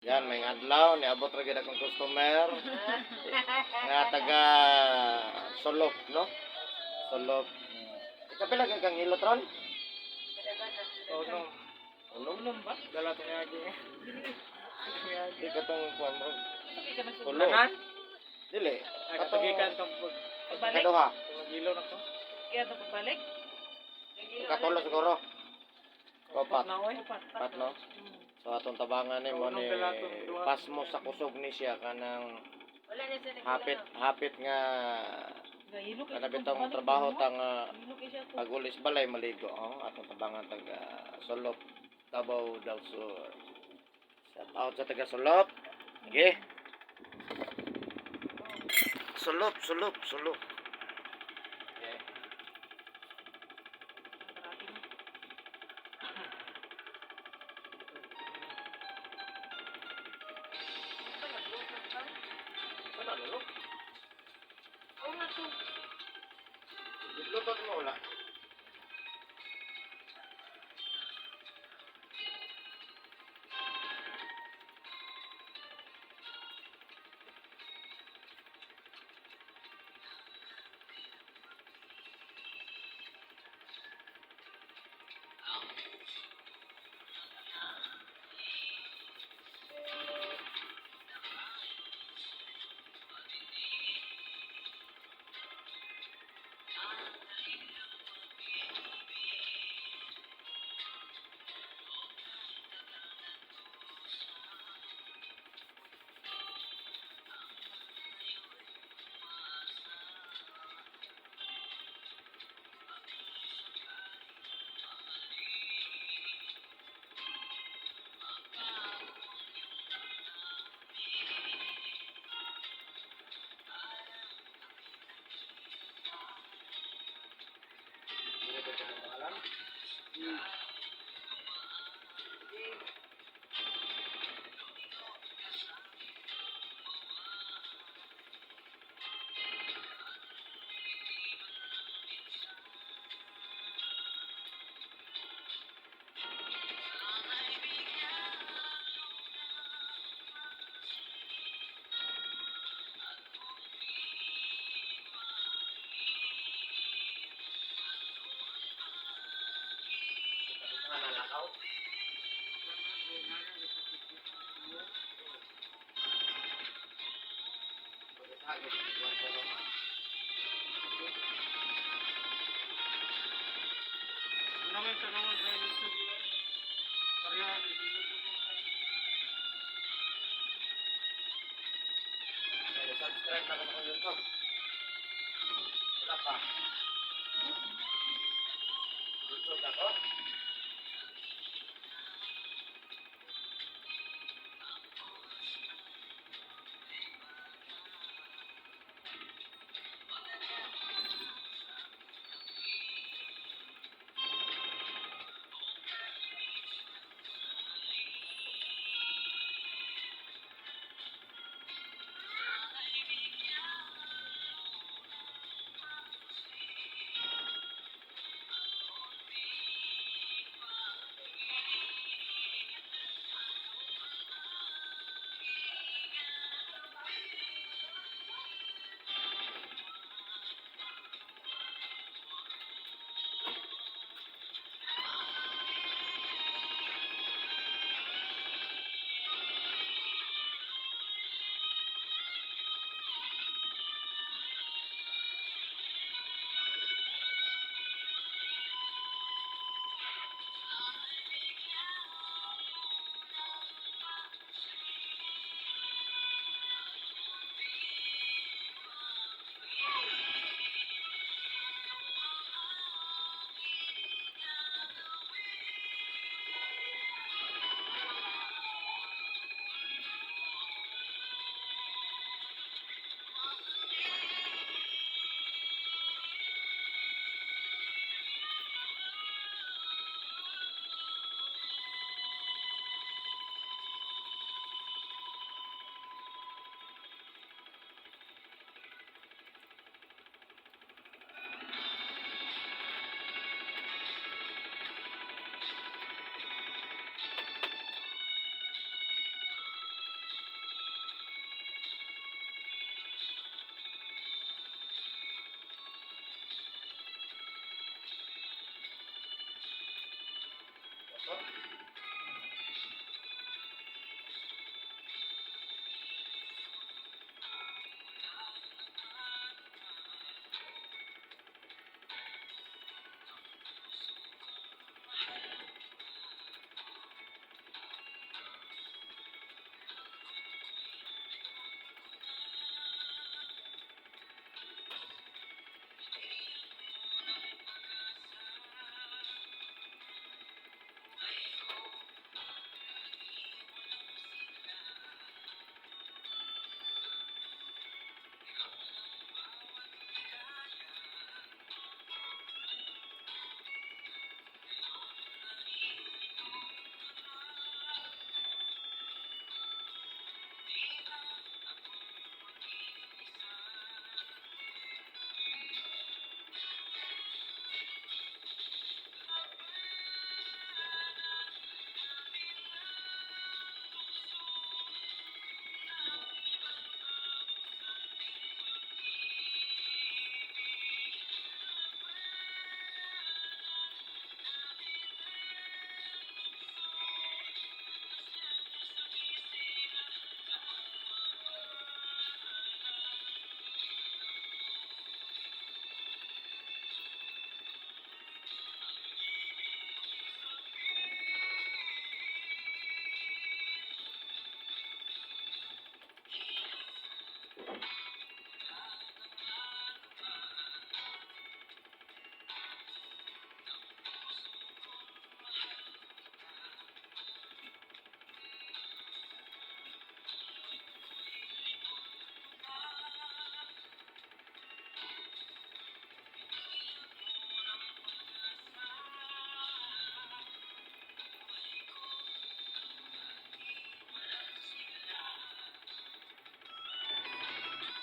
Yan, may adlaw, niabot ra gid akong customer nga taga Solop, no? Solop. Kapila kay kang ilot ron? Oh, no. Unom Ba? Dala to niya agi. di katong kuan ron. Sabi ka Tulo. nagsudanan? Dili. Ay, Katong katagikan tong pagbalik. kaduha. Tumagilo na ko. Kaya ito pagbalik? Katulo siguro. Opat. Na oy. Pat no. So atong tabangan ni mo Unong ni dalatong duha. pas mo sa kusog ni siya kanang Wala na siya hapit nga Gahilo kayo. kana bitong trabaho tang Gahilo kayo siya. pagulis balay maligo atong tabangan taga Solop Davao del Sur. Shout out sa taga Solop. Okay. Solop. Okay. Wala lolo. Oo nga to. Lutot mo wala. Naman sa naman sa YouTube. Pareha. Subscribe na sa YouTube. Wala pa. YouTube ako. Oh,